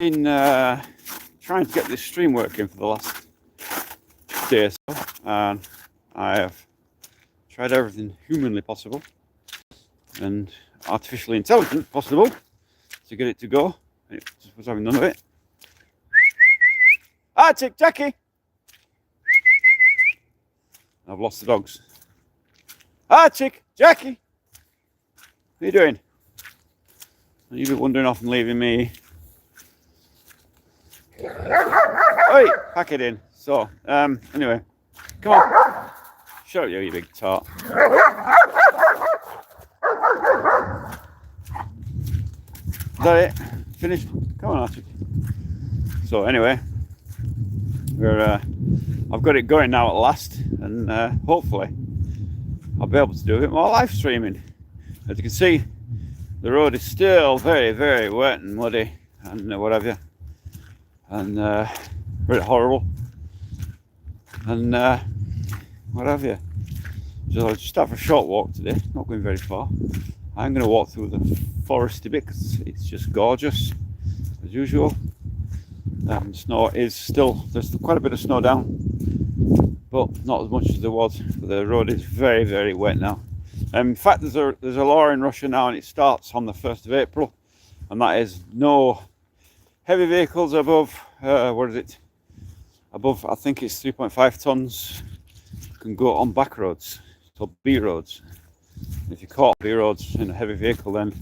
Been trying to get this stream working for the last day or so, and I have tried everything humanly possible and artificially intelligent possible to get it to go. And it just was having none of it. Arctic, Jackie! I've lost the dogs. Arctic, Jackie! What are you doing? You've been wandering off and leaving me. Oi, pack it in. So, anyway, come on. Shut up, you big tart. Is that it? Finished? Come on, Archie. So, anyway, I've got it going now at last, and hopefully I'll be able to do a bit more live streaming. As you can see, the road is still very, very wet and muddy and what have you, and very horrible, and what have you. So I'll just have a short walk today, not going very far. I'm going to walk through the foresty bit because it's just gorgeous as usual. Snow is still, there's quite a bit of snow down, but not as much as there was. But the road is very, very wet now. In fact, there's a law in Russia now, and it starts on the 1st of April, and that is no heavy vehicles above, above, I think it's 3.5 tons can go on back roads, so B roads. If you're caught on B roads in a heavy vehicle, then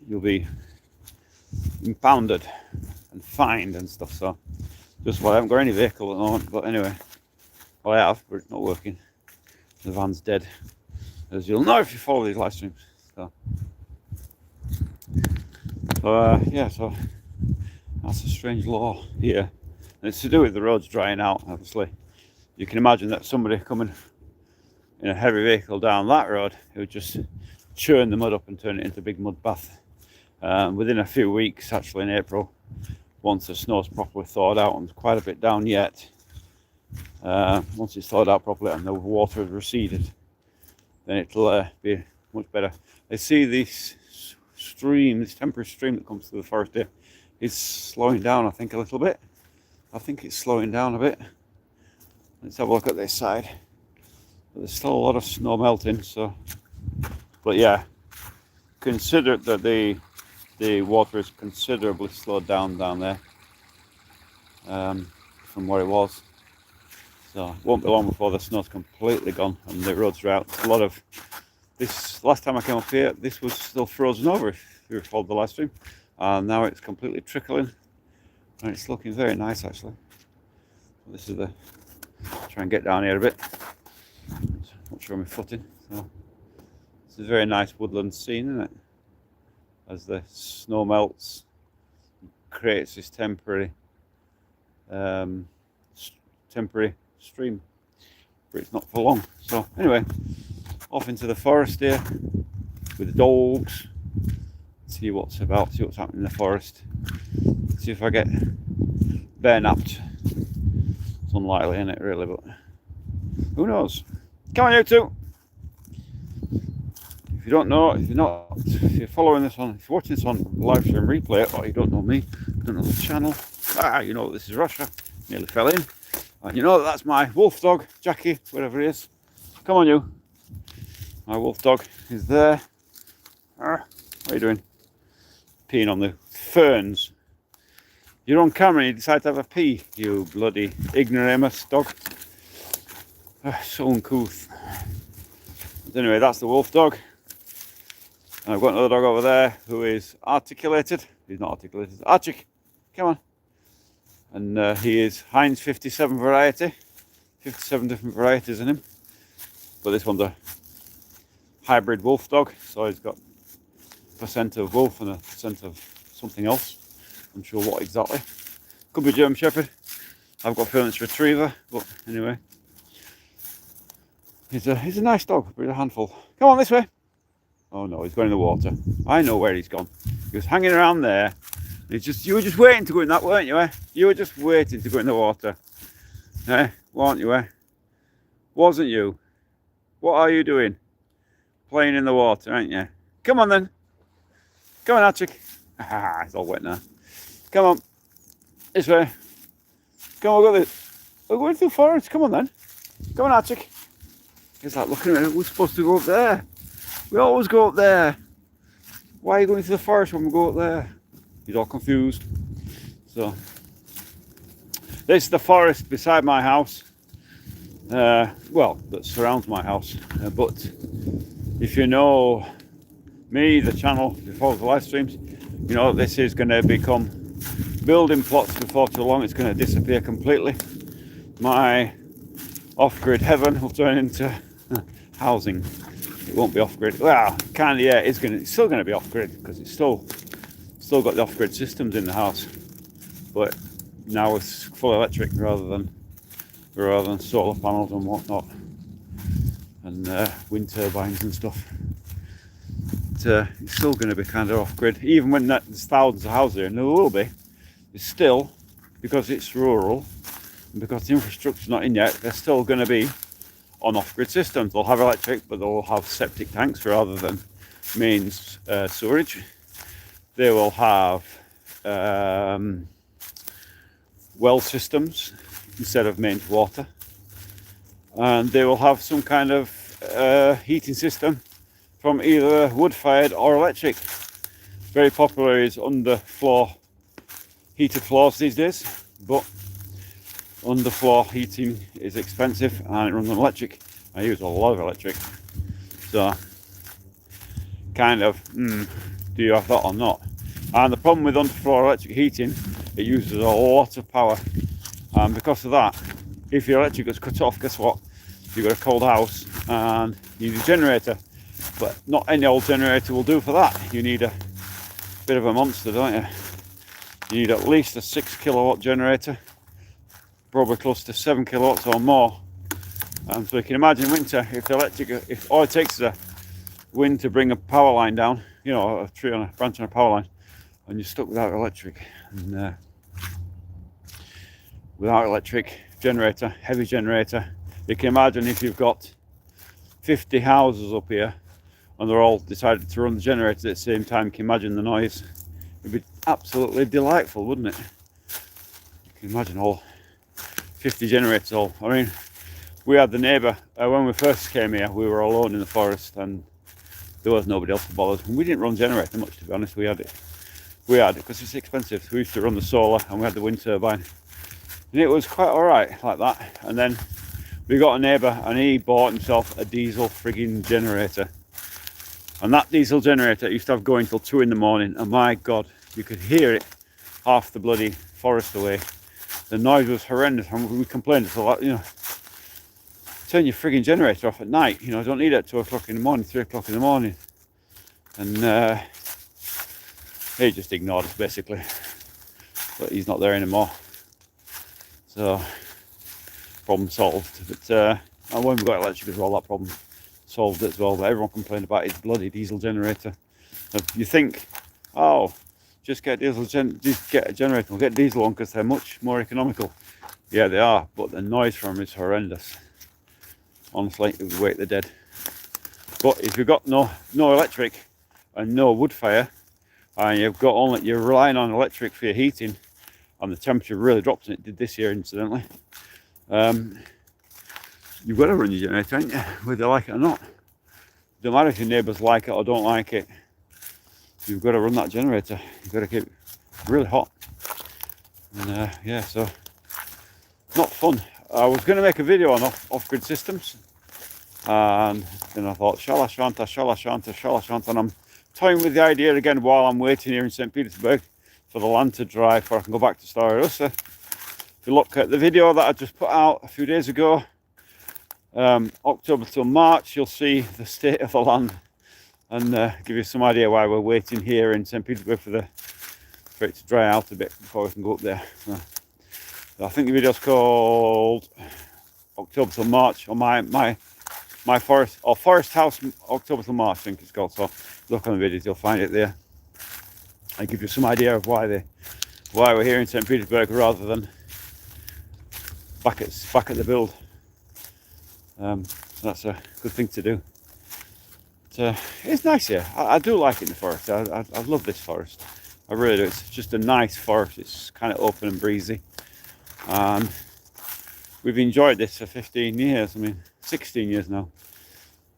you'll be impounded and fined and stuff. So just why I haven't got any vehicle at the moment, but anyway, well, I have, but it's not working. The van's dead, as you'll know if you follow these live streams. So yeah, so that's a strange law here, and it's to do with the roads drying out. Obviously, you can imagine that somebody coming in a heavy vehicle down that road, it would just churn the mud up and turn it into a big mud bath. Within a few weeks, actually in April, once the snow's properly thawed out, and quite a bit down yet, once it's thawed out properly and the water has receded, then it'll be much better. I see this stream, this temporary stream that comes through the forest here, is slowing down, I think, a little bit. I think it's slowing down a bit. Let's have a look at this side. But there's still a lot of snow melting, so, but yeah, consider that the water is considerably slowed down there from where it was. So it won't be long before the snow's completely gone and the roads are out. A lot of this, last time I came up here, this was still frozen over, if you followed the live stream, and now it's completely trickling, and it's looking very nice actually. So this is try and get down here a bit. Not sure my footing. So this is a very nice woodland scene, isn't it? As the snow melts, creates this temporary stream, but it's not for long. So anyway, off into the forest here with the dogs, see what's about, see what's happening in the forest, see if I get bear napped. It's unlikely, isn't it, really, but who knows. Come on, you two. If you don't know, if you're following this on, if you're watching this on live stream replay, or you don't know me, don't know the channel, you know this is Russia, nearly fell in, and you know that's my wolf dog, Jackie, wherever he is. Come on, you. My wolf dog is there. What are you doing? Peeing on the ferns. You're on camera and you decide to have a pee, you bloody ignoramus dog. So uncouth. But anyway, that's the wolf dog. And I've got another dog over there who is articulated. He's not articulated. Archie, come on. And he is Heinz 57 variety. 57 different varieties in him. But this one's a hybrid wolf dog. So he's got a percent of wolf and a percent of something else. I'm sure what exactly. Could be German Shepherd. I've got a feeling it's Retriever. But anyway. He's a nice dog, but he's a handful. Come on this way. Oh no, he's going in the water. I know where he's gone. He was hanging around there. You were just waiting to go in that, weren't you? You were just waiting to go in the water. Weren't you? Wasn't you? What are you doing? Playing in the water, aren't you? Come on then. Come on, Archie. Ah, it's all wet now. Come on, this way. Come on, we've got this. We're going through forest. Come on then. Come on, Arctic. He's like looking at it. We're supposed to go up there. We always go up there. Why are you going through the forest when we go up there? He's all confused. So, this is the forest beside my house. Well, that surrounds my house. But if you know me, the channel, if you follow the live streams, you know this is going to become building plots before too long. It's going to disappear completely. My off-grid heaven will turn into housing. It won't be off-grid. Well, kind of, yeah, it's still going to be off-grid because it's still got the off-grid systems in the house, but now it's full electric rather than solar panels and whatnot, and wind turbines and stuff. It's still going to be kind of off-grid, even when there's thousands of houses here, and there will be. It's still, because it's rural and because the infrastructure's not in yet, they're still going to be on off-grid systems. They'll have electric, but they'll have septic tanks rather than main sewerage. They will have well systems instead of main water, and they will have some kind of heating system from either wood-fired or electric. Very popular is underfloor heated floors these days, but underfloor heating is expensive and it runs on electric. I use a lot of electric, so kind of do you have that or not? And the problem with underfloor electric heating, it uses a lot of power, and because of that, if your electric gets cut off, guess what? You've got a cold house and you need a generator, but not any old generator will do for that. You need a bit of a monster, don't you? You need at least a 6 kilowatt generator, probably close to 7 kilowatts or more. And so you can imagine winter, if all it takes is a wind to bring a power line down, you know, a tree on a branch on a power line, and you're stuck without electric. And without electric generator, heavy generator, you can imagine if you've got 50 houses up here and they're all decided to run the generator at the same time, you can imagine the noise. It'd be absolutely delightful, wouldn't it? You can imagine all 50 generators all. I mean, we had the neighbour, when we first came here, we were alone in the forest and there was nobody else to bother us. And we didn't run generator much, to be honest. We had it because it's expensive. We used to run the solar and we had the wind turbine. And it was quite alright like that. And then we got a neighbour and he bought himself a diesel frigging generator. And that diesel generator used to have going till 2 in the morning, and my God, you could hear it half the bloody forest away. The noise was horrendous, and we complained. It's a lot, you know, turn your frigging generator off at night. You know, don't need it at 2 o'clock in the morning, 3 o'clock in the morning. And he just ignored us basically. But he's not there anymore, so problem solved. But and when we got electric as well, that problem solved it as well. But everyone complained about his bloody diesel generator. You think, oh, just get a generator, we'll get diesel on because they're much more economical. Yeah, they are, but the noise from them is horrendous. Honestly, it would wake the dead. But if you've got no electric and no wood fire, and you're relying on electric for your heating, and the temperature really drops, and it did this year incidentally, you've got to run your generator, haven't you, whether you like it or not. Don't matter if your neighbours like it or don't like it, you've got to run that generator. You've got to keep it really hot. And yeah, so not fun. I was going to make a video on off-grid systems, and then I thought, shall I shan't, and I'm toying with the idea again while I'm waiting here in St. Petersburg for the land to dry before I can go back to Stara Russa. If you look at the video that I just put out a few days ago, October till March, you'll see the state of the land and give you some idea why we're waiting here in St. Petersburg for it to dry out a bit before we can go up there. So I think the video's called October till March, or my forest house October till March, I think it's called. So look on the videos, you'll find it there. I give you some idea of why we're here in St. Petersburg rather than back at the build. So that's a good thing to do. But, it's nice here. I do like it in the forest. I love this forest. I really do. It's just a nice forest. It's kind of open and breezy, and we've enjoyed this for 15 years. I mean, 16 years now,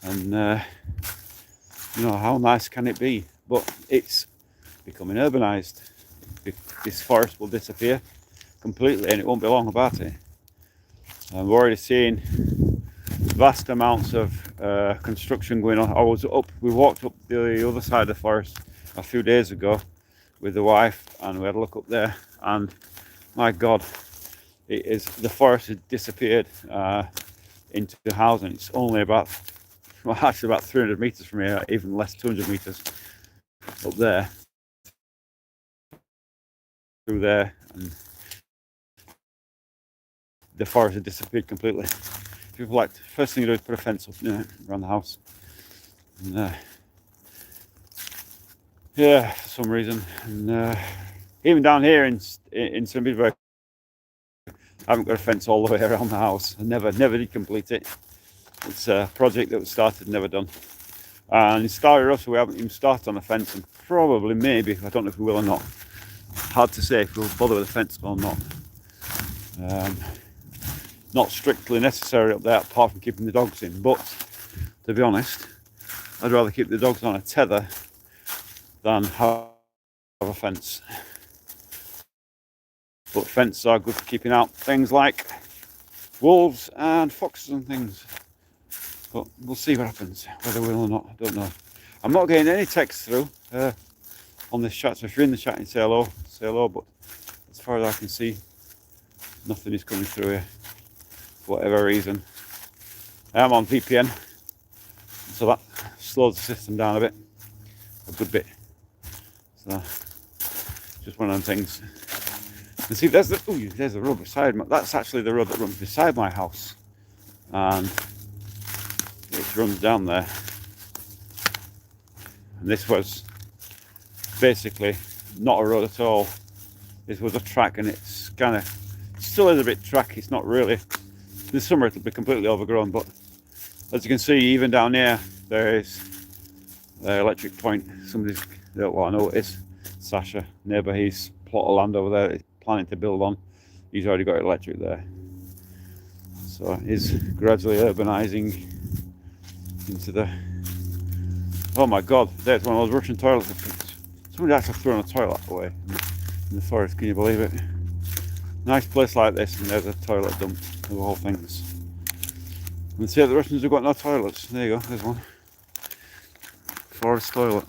and you know, how nice can it be? But it's becoming urbanized. This forest will disappear completely, and it won't be long about it. And we're already seeing vast amounts of construction going on. We walked up the other side of the forest a few days ago with the wife, and we had a look up there, and my God, the forest has disappeared into the housing. It's only about, well, actually about 300 meters from here, even less, 200 meters up there, through there, and the forest had disappeared completely. People like, first thing you do is put a fence up, you know, around the house. And, yeah, for some reason. And even down here in St. Petersburg, I haven't got a fence all the way around the house. I never did complete it. It's a project that was started, never done. And in Stary Russell, we haven't even started on a fence, and probably, maybe, I don't know if we will or not. Hard to say if we'll bother with a fence or not. Not strictly necessary up there, apart from keeping the dogs in. But to be honest, I'd rather keep the dogs on a tether than have a fence. But fences are good for keeping out things like wolves and foxes and things. But we'll see what happens, whether we will or not, I don't know. I'm not getting any text through on this chat, so if you're in the chat and say hello, but as far as I can see, nothing is coming through here, for whatever reason. I am on VPN, so that slows the system down a good bit. So, just one of them things. And see, there's the road beside me. That's actually the road that runs beside my house, and it runs down there. And this was basically not a road at all. This was a track, and it's kind of still is a bit tracky. It's not really. This summer it'll be completely overgrown, but as you can see, even down here, there is the electric point. Somebody's, well, I know it is. Sasha, neighbour, he's plot of land over there. He's planning to build on. He's already got electric there, so he's gradually urbanising into the. Oh my God! There's one of those Russian toilets. Somebody actually threw a toilet away in the forest. Can you believe it? Nice place like this, and there's a toilet dumped. The whole things. And see, the Russians have got no toilets. There you go. There's one. Forest toilet.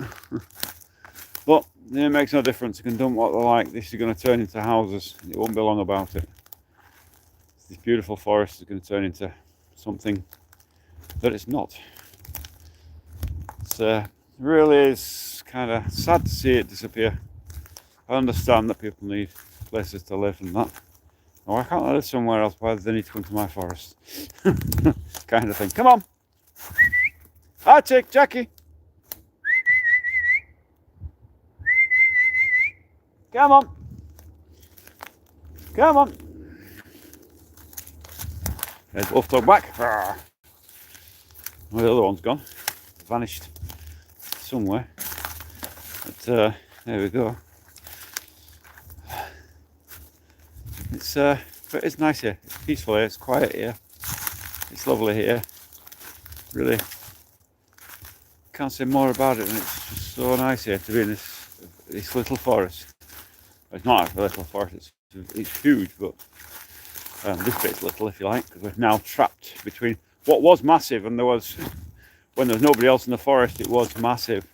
But it makes no difference. You can dump what they like. This is going to turn into houses. It won't be long about it. This beautiful forest is going to turn into something that it's not. It really is kind of sad to see it disappear. I understand that people need places to live and that. Oh, why can't I live somewhere else? Why do they need to come to my forest? Kind of thing. Come on. Hi, chick, Jackie. Come on. Come on. There's Wolf Dog back. Well, the other one's gone. Vanished somewhere. But there we go. But it's nice here. It's peaceful here. It's quiet here. It's lovely here. Really can't say more about it, and it's just so nice here to be in this little forest. It's not actually a little forest. It's huge, but this bit's little, if you like, because we're now trapped between what was massive, and when there was nobody else in the forest, it was massive.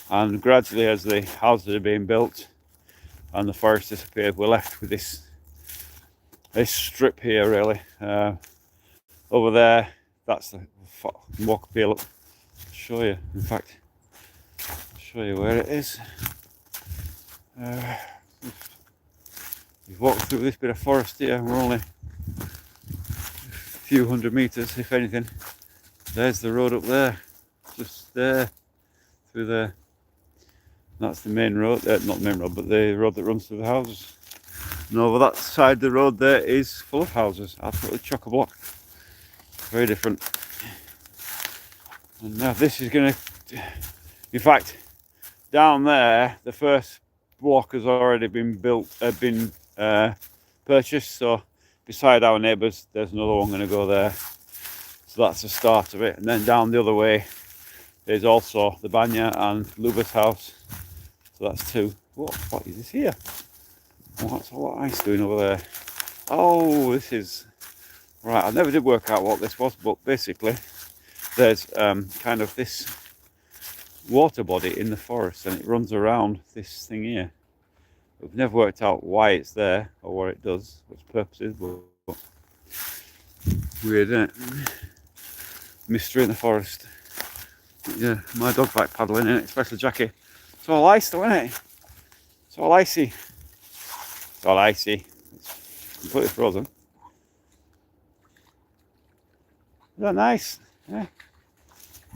And gradually, as the houses are being built and the forest disappeared, we're left with this strip here, really. Over there, that's the walk up here. Look, I'll show you. In fact, I'll show you where it is. We've walked through this bit of forest here. We're only a few hundred meters, if anything. There's the road up there, just there, through there. That's the main road. Not the main road, but the road that runs through the houses. And over that side of the road there is full of houses, absolutely chock-a-block. Very different. And now this is going to, in fact, down there, the first block has already been purchased. So beside our neighbours, there's another one going to go there. So that's the start of it. And then down the other way, there's also the Banya and Luba's house. So that's two. What is this here? What's all that ice doing over there? Oh, this is... Right, I never did work out what this was, but basically there's kind of this water body in the forest and it runs around this thing here. We've never worked out why it's there or what it does, what its purpose is, but weird, isn't it? Mystery in the forest. Yeah, my dog like paddling in it, especially Jackie. It's all ice though, isn't it? It's all icy. It's all icy. It's completely frozen. Is that nice? Yeah.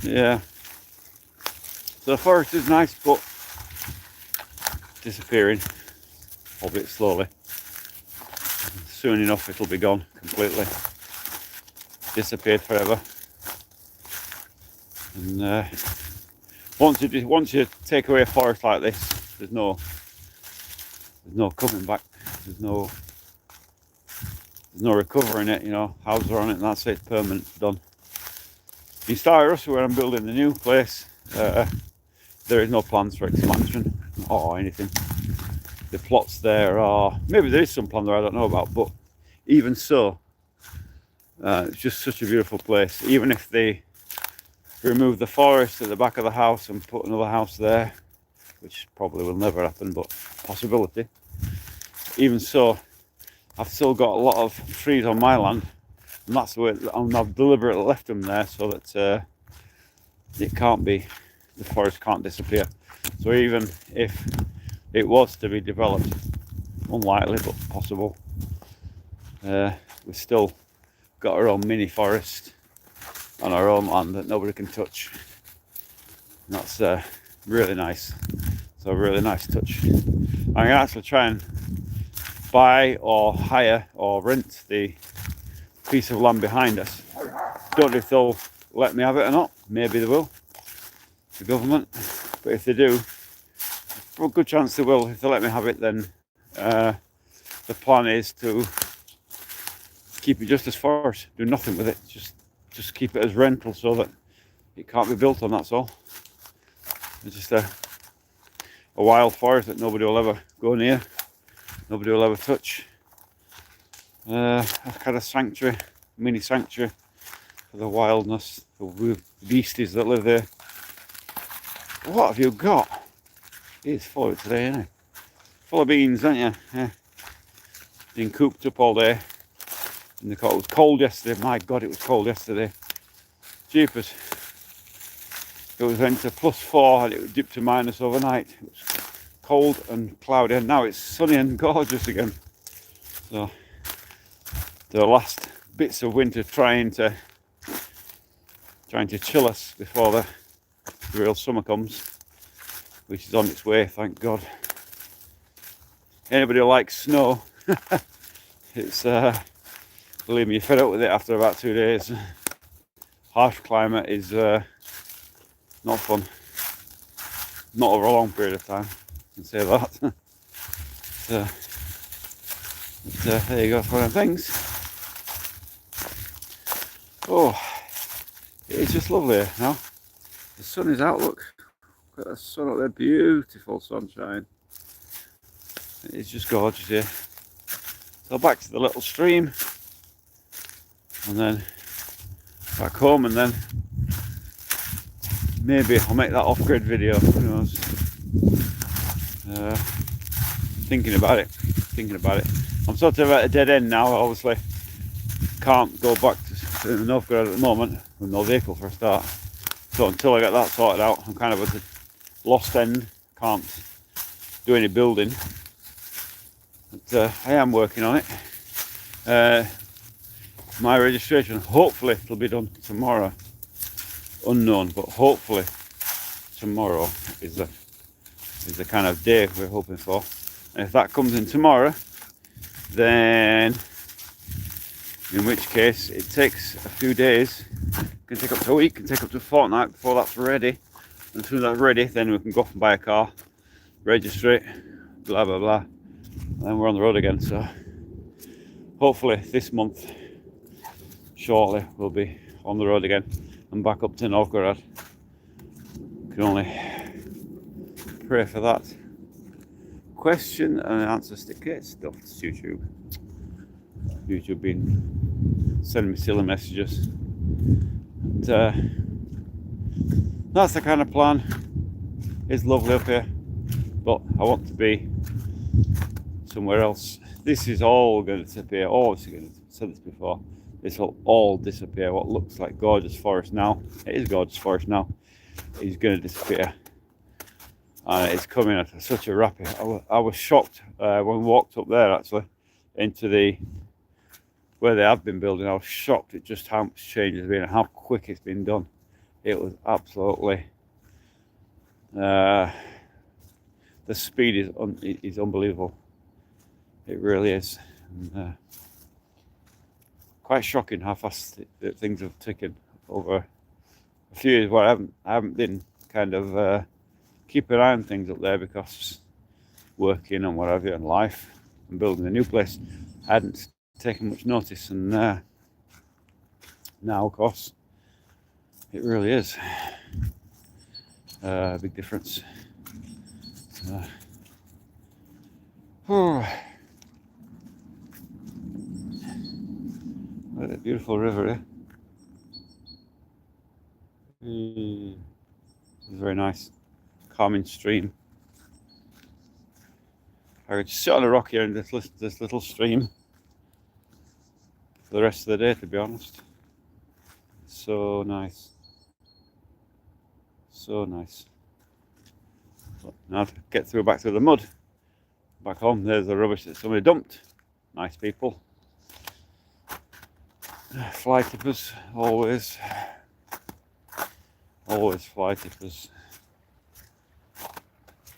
Yeah. So the forest is nice, but disappearing, albeit slowly. Soon enough it'll be gone completely. Disappeared forever. And once you take away a forest like this, there's no coming back. There's no recovering it, you know. Houses are on it and that's it, permanent, done. In Starry Russell, where I'm building the new place, there is no plans for expansion or anything. The plots there are, maybe there is some plan there I don't know about, but even so, it's just such a beautiful place. Even if they remove the forest at the back of the house and put another house there, which probably will never happen, but possibility. Even so, I've still got a lot of trees on my land, and that's the way I've deliberately left them there so that it can't be, the forest can't disappear. So even if it was to be developed, unlikely but possible, we've still got our own mini forest on our own land that nobody can touch. And that's really nice. So a really nice touch. I'm going to actually try and buy or hire or rent the piece of land behind us. Don't know if they'll let me have it or not. Maybe they will, the government. But if they do, for a good chance they will. If they let me have it, then the plan is to keep it just as forest, do nothing with it, just keep it as rental so that it can't be built on, that's all. It's just a wild forest that nobody will ever go near, nobody will ever touch. A kind of sanctuary, mini sanctuary for the wildness, the beasties that live there. What have you got? It's full of it today, isn't it? Full of beans, aren't you? Yeah. Been cooped up all day. In the cold. It was cold yesterday. My God, it was cold yesterday. Jeepers. It was went to +4 and it dipped to minus overnight. It was cold and cloudy, and now it's sunny and gorgeous again. So the last bits of winter trying to chill us before the real summer comes, which is on its way, thank God. Anybody who likes snow, it's believe me, you're fed up with it after about 2 days. Harsh climate is not fun. Not over a long period of time, I can say that. But there you go, for one of them things. Oh, it's just lovely here now. The sun is out, look. Look at the sun up there, beautiful sunshine. It's just gorgeous here. So back to the little stream, and then back home, and then maybe I'll make that off-grid video, who knows. Thinking about it. I'm sort of at a dead end now, obviously. Can't go back to Novgorod at the moment with no vehicle for a start. So until I get that sorted out, I'm kind of at a lost end. Can't do any building. But I am working on it. My registration, hopefully it'll be done tomorrow. Unknown, but hopefully tomorrow is the kind of day we're hoping for. And if that comes in tomorrow, then in which case it takes a few days. It can take up to a week, can take up to a fortnight before that's ready. And as soon as that's ready, then we can go off and buy a car, register it, blah blah blah, and then we're on the road again. So hopefully this month, shortly, we'll be on the road again and back up to Novgorod. Can only pray for that. Question and answer sticker stuff. It's YouTube been sending me silly messages, and that's the kind of plan. It's lovely up here, but I want to be somewhere else. This is all going to disappear. Oh, it's going to, I've said this before. This will all disappear. What looks like gorgeous forest now, it is gorgeous forest now, is going to disappear. And it's coming at such a rapid. I was shocked when we walked up there, actually, into the where they have been building. I was shocked at just how much change has been and how quick it's been done. It was absolutely the speed is unbelievable. It really is. And, quite shocking how fast things have taken over a few years. Well, I haven't been kind of keep an eye on things up there because working and whatever and life and building a new place, I hadn't taken much notice, and now of course it really is a big difference. What a beautiful river here. It's very nice, calming stream. I could sit on a rock here in this little stream for the rest of the day, to be honest. So nice. So nice. But now to get back through the mud. Back home, there's the rubbish that somebody dumped. Nice people. Fly tippers, always fly tippers.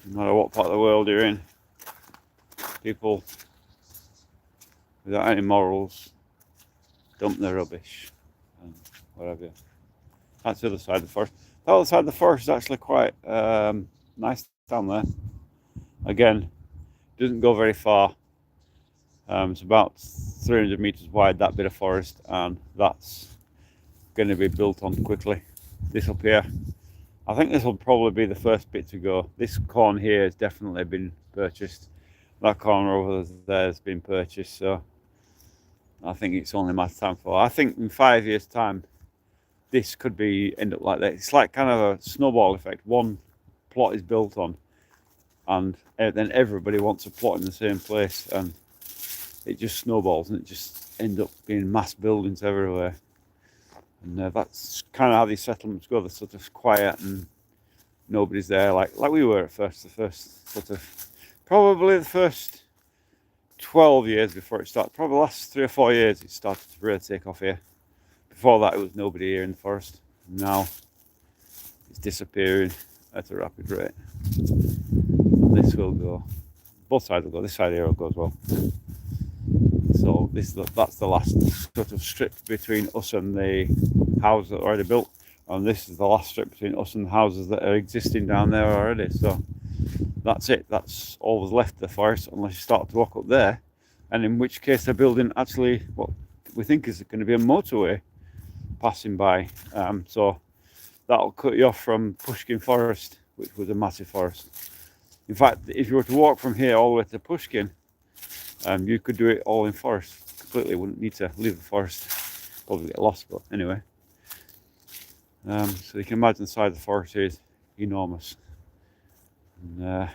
No matter what part of the world you're in, people without any morals dump their rubbish and whatever. That's the other side of the forest. The other side of the forest is actually quite nice down there. Again, doesn't go very far. It's about 300 meters wide, that bit of forest, and that's going to be built on quickly. This up here, I think this will probably be the first bit to go. This corner here has definitely been purchased. That corner over there has been purchased, so I think it's only a matter of time for. I think in 5 years' time, this could end up like that. It's like kind of a snowball effect. One plot is built on, and then everybody wants a plot in the same place, and it just snowballs, and it just ends up being mass buildings everywhere. And that's kind of how these settlements go. They're sort of quiet and nobody's there, like we were at first. The first sort of, probably the first 12 years before it started, probably the last 3 or 4 years it started to really take off here. Before that, it was nobody here in the forest. Now it's disappearing at a rapid rate. This will go, both sides will go. This side here will go as well. So that's the last sort of strip between us and the houses that are already built, and this is the last strip between us and the houses that are existing down there already. So that's it. That's all that's left of the forest, unless you start to walk up there, and in which case they're building actually what we think is going to be a motorway passing by. So that'll cut you off from Pushkin Forest, which was a massive forest. In fact, if you were to walk from here all the way to Pushkin, you could do it all in forest completely. Wouldn't need to leave the forest. Probably get lost, but anyway. So you can imagine the size of the forest is enormous. And,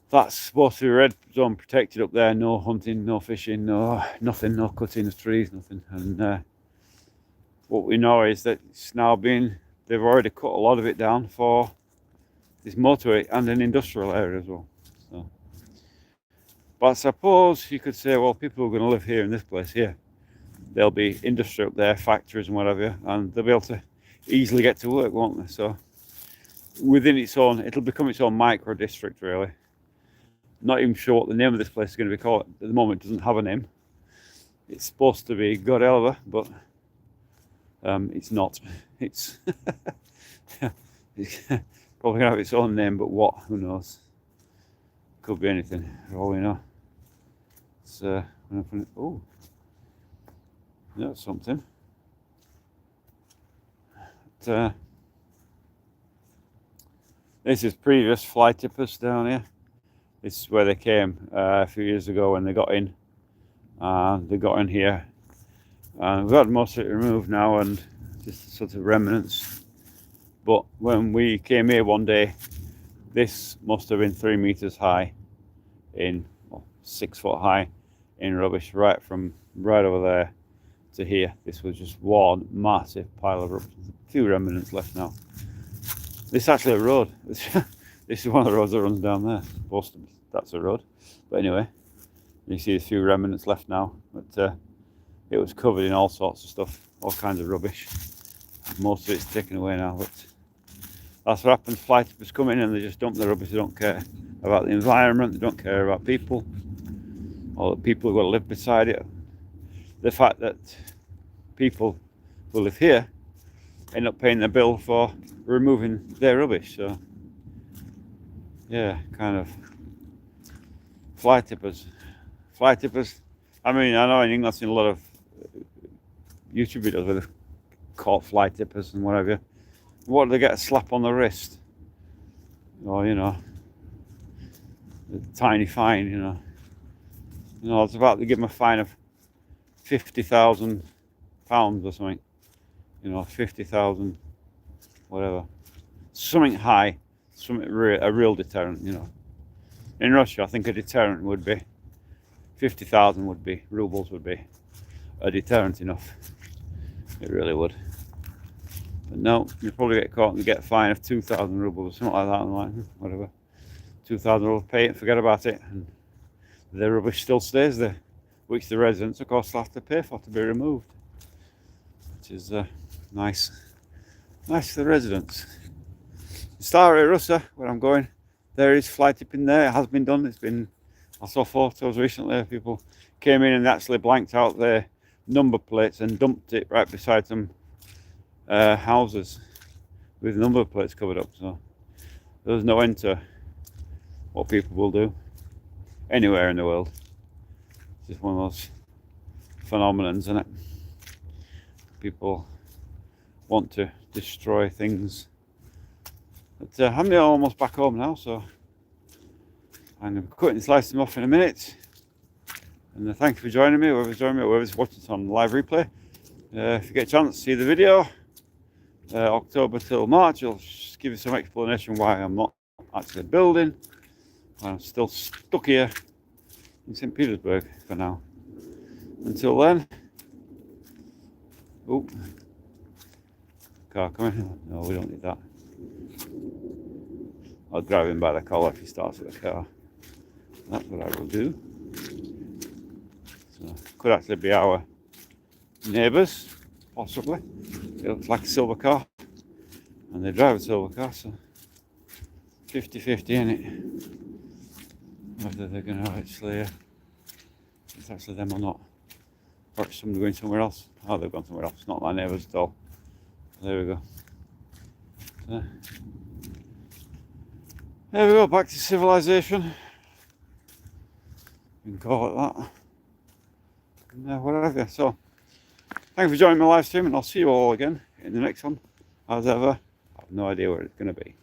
that's supposed to be red zone protected up there. No hunting, no fishing, no nothing, no cutting of trees, nothing. And what we know is that it's now they've already cut a lot of it down for this motorway and an industrial area as well. So, but I suppose you could say, well, people who are going to live here in this place here, there'll be industry up there, factories and whatever, and they'll be able to easily get to work, won't they? So within its own, it'll become its own micro district, really. Not even sure what the name of this place is going to be called. At the moment, it doesn't have a name. It's supposed to be Gorelva, but it's not. It's, it's probably going to have its own name, but what? Who knows? Could be anything, for all we know. It's oh, that's something. But, this is previous fly tippers down here. This is where they came a few years ago when they got in. They got in here. We've had most of it removed now and just sort of remnants. But when we came here one day, this must have been 3 meters high in, well, 6 foot high in rubbish, right from right over there to here. This was just one massive pile of rubbish. There's a few remnants left now. This is actually a road. This is one of the roads that runs down there. Supposed to be. That's a road. But anyway, you see a few remnants left now. But it was covered in all sorts of stuff, all kinds of rubbish. Most of it's taken away now. But that's what happens. Fly tippers come in and they just dump the rubbish. They don't care about the environment. They don't care about people. Or the people who got to live beside it. The fact that people who live here end up paying the bill for removing their rubbish. So yeah, kind of fly tippers. I mean, I know in England I've seen a lot of YouTube videos where they've caught fly tippers and whatever. What do they get? A slap on the wrist, or you know, a tiny fine. You know, it's about to give them a fine of £50,000 or something. You know, 50,000, whatever. Something high, something a real deterrent. You know, in Russia, I think a deterrent would be 50,000 would be rubles would be a deterrent enough. It really would. But no, you probably get caught and get a fine of 2,000 rubles or something like that. And like whatever, 2,000 rubles, pay it, and forget about it, and the rubbish still stays there, which the residents, of course, have to pay for to be removed, which is nice for the residents. Stare Russa, where I'm going, there is fly tipping there. It has been done. I saw photos recently of people came in and actually blanked out their number plates and dumped it right beside some houses with number plates covered up. So there's no end to what people will do anywhere in the world. It's just one of those phenomenons, isn't it? People want to destroy things. But I'm almost back home now, so I'm going to cut and slice them off in a minute. And thank you for joining me, whoever's watching this on live replay. If you get a chance to see the video, October till March, I'll just give you some explanation why I'm not actually building. I'm still stuck here in St. Petersburg for now. Until then, oh, car coming. No, we don't need that. I'll grab him by the collar if he starts with the car. That's what I will do. So, could actually be our neighbours, possibly. It looks like a silver car, and they drive a silver car, so 50-50 in it. Whether they're going to actually, it's actually them or not. Or it's somebody going somewhere else. Oh, they've gone somewhere else. It's not my neighbours at all. There we go. So, there we go, back to civilization. You can call it that. And, whatever. So, thank you for joining my live stream, and I'll see you all again in the next one. As ever, I have no idea where it's going to be.